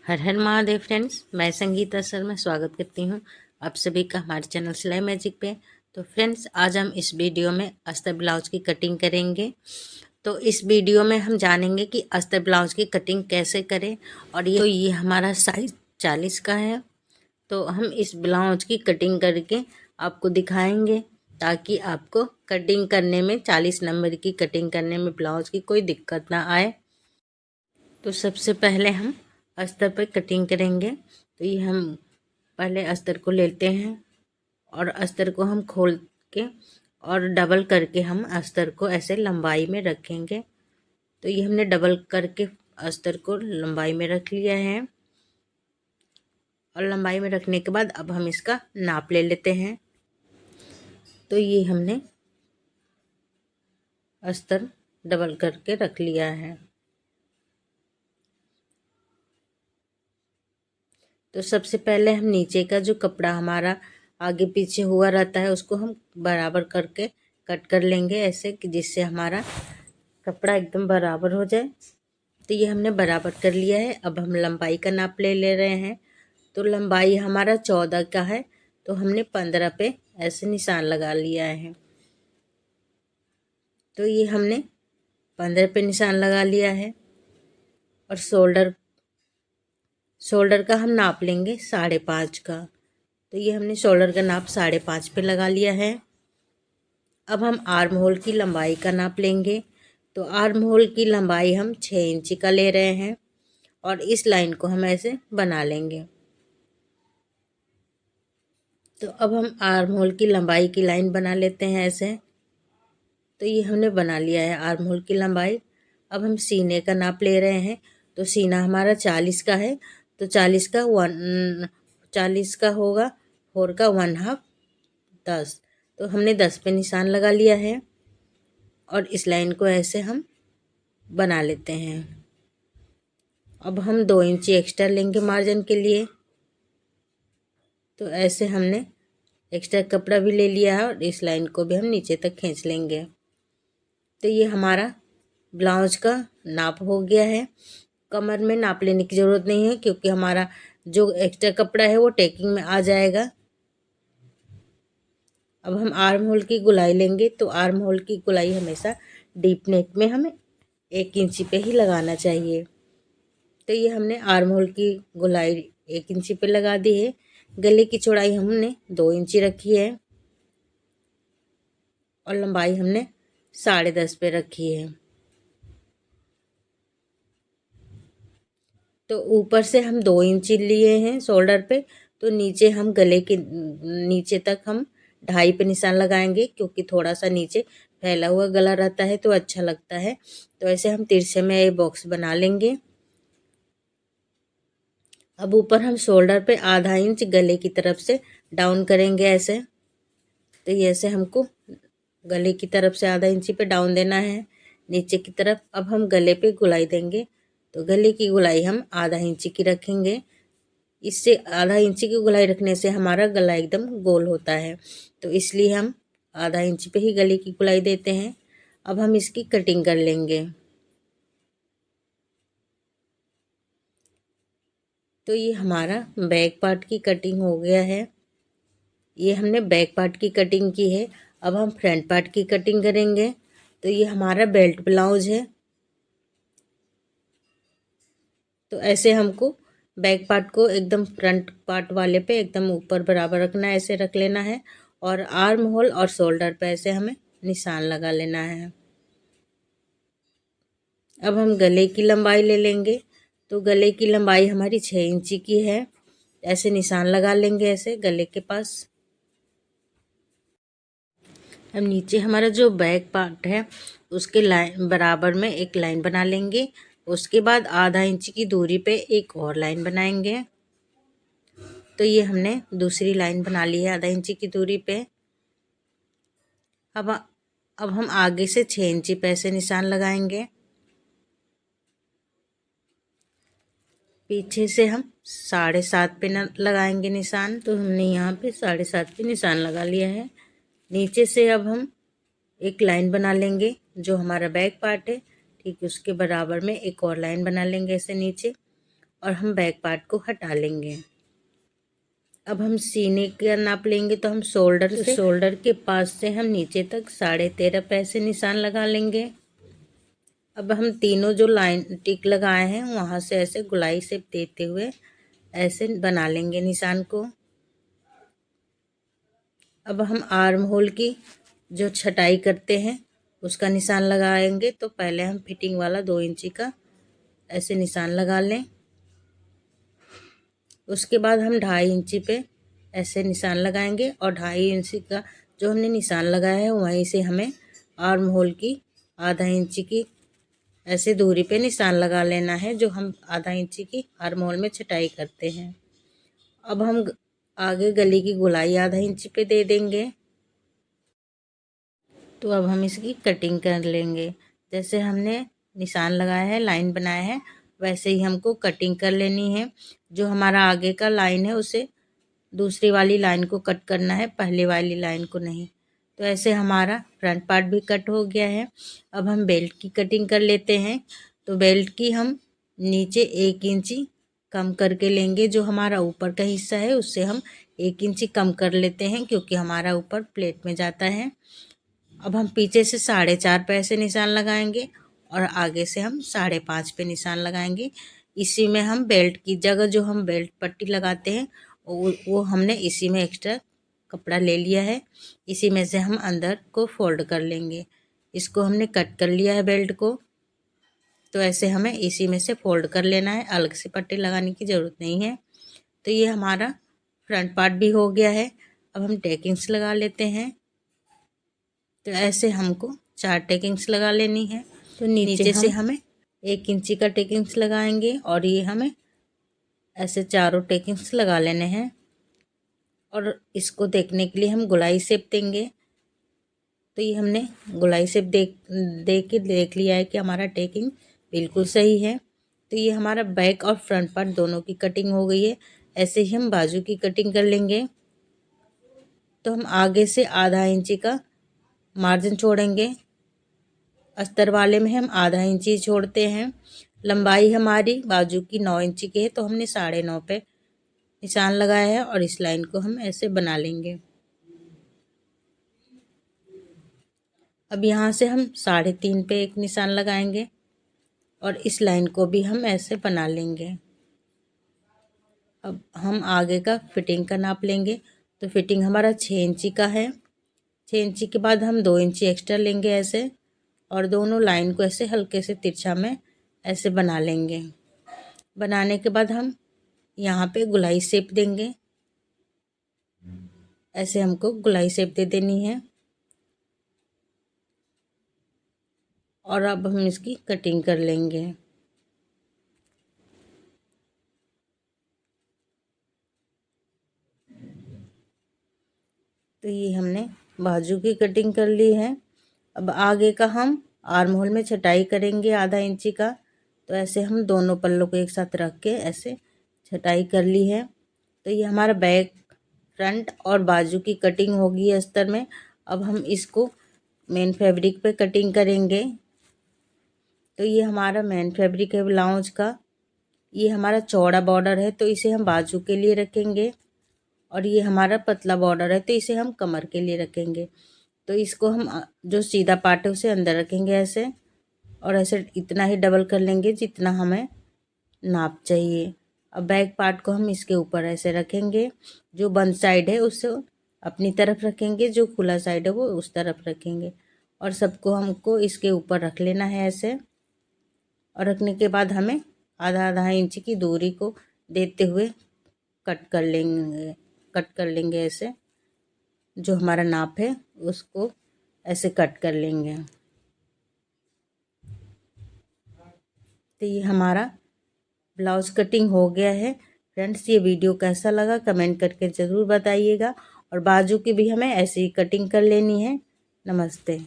हर हर Mahadev friends, मैं संगीता शर्मा स्वागत करती हूँ आप सभी का हमारे चैनल सिलाई मैजिक पे। तो फ्रेंड्स, आज हम इस वीडियो में अस्तर ब्लाउज की कटिंग करेंगे। तो इस वीडियो में हम जानेंगे कि अस्तर ब्लाउज की कटिंग कैसे करें। और ये हमारा साइज 40 का है। तो हम इस ब्लाउज की कटिंग करके आपको दिखाएंगे ताकि आपको कटिंग करने में 40 नंबर की कटिंग करने में ब्लाउज की कोई दिक्कत ना आए। तो सबसे पहले हम अस्तर पर कटिंग करेंगे। तो ये हम पहले अस्तर को लेते हैं और अस्तर को हम खोल के और डबल करके हम अस्तर को ऐसे लंबाई में रखेंगे। तो ये हमने डबल करके अस्तर को लंबाई में रख लिया है। और लंबाई में रखने के बाद अब हम इसका नाप ले लेते हैं। तो ये हमने अस्तर डबल करके रख लिया है। तो सबसे पहले हम नीचे का जो कपड़ा हमारा आगे पीछे हुआ रहता है उसको हम बराबर करके कट कर लेंगे, ऐसे कि जिससे हमारा कपड़ा एकदम बराबर हो जाए। तो ये हमने बराबर कर लिया है। अब हम लंबाई का नाप ले रहे हैं। तो लंबाई हमारा 14 का है, तो हमने 15 पे ऐसे निशान लगा लिया है। तो ये हमने 15 पे निशान लगा लिया है। और शोल्डर का हम नाप लेंगे 5.5 का। तो ये हमने शोल्डर का नाप 5.5 पे लगा लिया है। अब हम आर्म होल की लंबाई का नाप लेंगे। तो आर्म होल की लंबाई हम 6 इंच का ले रहे हैं और इस लाइन को हम ऐसे बना लेंगे। तो अब हम आर्म होल की लंबाई की लाइन बना लेते हैं ऐसे। तो ये हमने बना लिया है आर्म होल की लंबाई। अब हम सीने का नाप ले रहे हैं। तो सीना हमारा 40 का है, तो 40 का होगा, 4 का 1/2 10। तो हमने 10 पे निशान लगा लिया है और इस लाइन को ऐसे हम बना लेते हैं। अब हम 2 इंच एक्स्ट्रा लेंगे मार्जिन के लिए। तो ऐसे हमने एक्स्ट्रा कपड़ा भी ले लिया है और इस लाइन को भी हम नीचे तक खींच लेंगे। तो ये हमारा ब्लाउज का नाप हो गया है। कमर में नाप लेने की ज़रूरत नहीं है क्योंकि हमारा जो एक्स्ट्रा कपड़ा है वो टेकिंग में आ जाएगा। अब हम आर्म होल की गुलाई लेंगे। तो आर्म होल की गुलाई हमेशा डीप नेक में हमें 1 इंच पे ही लगाना चाहिए। तो ये हमने आर्म होल की गुलाई 1 इंच पे लगा दी है। गले की चौड़ाई हमने 2 इंच रखी है और लंबाई हमने 10.5 पे रखी है। तो ऊपर से हम 2 इंच लिए हैं शोल्डर पे। तो नीचे हम गले के नीचे तक हम 2.5 पे निशान लगाएंगे क्योंकि थोड़ा सा नीचे फैला हुआ गला रहता है तो अच्छा लगता है। तो ऐसे हम तिरछे में ये बॉक्स बना लेंगे। अब ऊपर हम शोल्डर पे आधा इंच गले की तरफ से डाउन करेंगे ऐसे। तो ये ऐसे हमको गले की तरफ से आधा इंच पे डाउन देना है नीचे की तरफ। अब हम गले पे गुलाई देंगे। तो गले की गुलाई हम आधा इंच की रखेंगे। इससे आधा इंच की गुलाई रखने से हमारा गला एकदम गोल होता है, तो इसलिए हम आधा इंच पे ही गले की गुलाई देते हैं। अब हम इसकी कटिंग कर लेंगे। तो ये हमारा बैक पार्ट की कटिंग हो गया है। ये हमने बैक पार्ट की कटिंग की है। अब हम फ्रंट पार्ट की कटिंग करेंगे। तो ये हमारा बेल्ट ब्लाउज है। तो ऐसे हमको बैक पार्ट को एकदम फ्रंट पार्ट वाले पे एकदम ऊपर बराबर रखना है, ऐसे रख लेना है। और आर्म होल और शोल्डर पे ऐसे हमें निशान लगा लेना है। अब हम गले की लंबाई ले लेंगे। तो गले की लंबाई हमारी 6 इंच की है। ऐसे निशान लगा लेंगे ऐसे गले के पास। अब नीचे हमारा जो बैक पार्ट है उसके लाइन बराबर में एक लाइन बना लेंगे। उसके बाद आधा इंच की दूरी पे एक और लाइन बनाएंगे। तो ये हमने दूसरी लाइन बना ली है आधा इंच की दूरी पे। अब हम आगे से 6 इंच पे ऐसे निशान लगाएंगे। पीछे से हम 7.5 पे न लगाएंगे निशान। तो हमने यहाँ पे 7.5 पे निशान लगा लिया है। नीचे से अब हम एक लाइन बना लेंगे जो हमारा बैक पार्ट है, ठीक उसके बराबर में एक और लाइन बना लेंगे ऐसे नीचे। और हम बैक पार्ट को हटा लेंगे। अब हम सीने का नाप लेंगे, तो हम शोल्डर के पास से हम नीचे तक 13.5 पे ऐसे निशान लगा लेंगे। अब हम तीनों जो लाइन टिक लगाए हैं वहाँ से ऐसे गोलाई शेप देते हुए ऐसे बना लेंगे निशान को। अब हम आर्म होल की जो छटाई करते हैं उसका निशान लगाएंगे। तो पहले हम फिटिंग वाला 2 इंची का ऐसे निशान लगा लें। उसके बाद हम 2.5 इंची पे ऐसे निशान लगाएंगे और 2.5 इंची का जो हमने निशान लगाया है वहीं से हमें आर्म होल की आधा इंची की ऐसे दूरी पे निशान लगा लेना है, जो हम आधा इंची की आर्म होल में छटाई करते हैं। अब हम आगे गले की गोलाई आधा इंची पे दे देंगे। तो अब हम इसकी कटिंग कर लेंगे। जैसे हमने निशान लगाया है, लाइन बनाया है, वैसे ही हमको कटिंग कर लेनी है। जो हमारा आगे का लाइन है उसे दूसरी वाली लाइन को कट करना है, पहले वाली लाइन को नहीं। तो ऐसे हमारा फ्रंट पार्ट भी कट हो गया है। अब हम बेल्ट की कटिंग कर लेते हैं। तो बेल्ट की हम नीचे 1 इंची कम करके लेंगे। जो हमारा ऊपर का हिस्सा है उससे हम 1 इंची कम कर लेते हैं, क्योंकि हमारा ऊपर प्लेट में जाता है। अब हम पीछे से 4.5 पे ऐसे निशान लगाएंगे और आगे से हम 5.5 पे निशान लगाएंगे। इसी में हम बेल्ट की जगह जो हम बेल्ट पट्टी लगाते हैं वो हमने इसी में एक्स्ट्रा कपड़ा ले लिया है। इसी में से हम अंदर को फोल्ड कर लेंगे। इसको हमने कट कर लिया है बेल्ट को, तो ऐसे हमें इसी में से फोल्ड कर लेना है, अलग से पट्टी लगाने की ज़रूरत नहीं है। तो ये हमारा फ्रंट पार्ट भी हो गया है। अब हम टेकिंग्स लगा लेते हैं। तो ऐसे हमको 4 टेकिंग्स लगा लेनी है। तो नीचे से हमें 1 इंची का टेकिंग्स लगाएंगे और ये हमें ऐसे चारों टेकिंग्स लगा लेने हैं। और इसको देखने के लिए हम गोलाई शेप देंगे। तो ये हमने गोलाई शेप देख लिया है कि हमारा टेकिंग बिल्कुल सही है। तो ये हमारा बैक और फ्रंट पार्ट दोनों की कटिंग हो गई है। ऐसे ही हम बाजू की कटिंग कर लेंगे। तो हम आगे से आधा इंची का मार्जिन छोड़ेंगे। अस्तर वाले में हम आधा इंची छोड़ते हैं। लंबाई हमारी बाजू की 9 इंची की है, तो हमने 9.5 पे निशान लगाया है और इस लाइन को हम ऐसे बना लेंगे। अब यहाँ से हम 3.5 पे एक निशान लगाएंगे और इस लाइन को भी हम ऐसे बना लेंगे। अब हम आगे का फिटिंग का नाप लेंगे। तो फिटिंग हमारा 6 इंची का है। 6 इंची के बाद हम 2 इंची एक्स्ट्रा लेंगे ऐसे, और दोनों लाइन को ऐसे हल्के से तिरछा में ऐसे बना लेंगे। बनाने के बाद हम यहाँ पे गोलाई शेप देंगे। ऐसे हमको गोलाई शेप दे देनी है। और अब हम इसकी कटिंग कर लेंगे। तो ये हमने बाजू की कटिंग कर ली है। अब आगे का हम आर्म होल में छटाई करेंगे आधा इंची का। तो ऐसे हम दोनों पल्लों को एक साथ रख के ऐसे छटाई कर ली है। तो ये हमारा बैक, फ्रंट और बाजू की कटिंग होगी अस्तर में। अब हम इसको मेन फैब्रिक पे कटिंग करेंगे। तो ये हमारा मेन फैब्रिक है ब्लाउज का। ये हमारा चौड़ा बॉर्डर है, तो इसे हम बाजू के लिए रखेंगे। और ये हमारा पतला बॉर्डर है, तो इसे हम कमर के लिए रखेंगे। तो इसको हम जो सीधा पार्ट है उसे अंदर रखेंगे ऐसे, और ऐसे इतना ही डबल कर लेंगे जितना हमें नाप चाहिए। अब बैक पार्ट को हम इसके ऊपर ऐसे रखेंगे। जो बंद साइड है उसे अपनी तरफ रखेंगे, जो खुला साइड है वो उस तरफ रखेंगे। और सबको हमको इसके ऊपर रख लेना है ऐसे। और रखने के बाद हमें आधा आधा इंच की दूरी को देते हुए कट कर लेंगे ऐसे। जो हमारा नाप है उसको ऐसे कट कर लेंगे। तो ये हमारा ब्लाउज कटिंग हो गया है। फ्रेंड्स, ये वीडियो कैसा लगा कमेंट करके ज़रूर बताइएगा। और बाजू की भी हमें ऐसे ही कटिंग कर लेनी है। नमस्ते।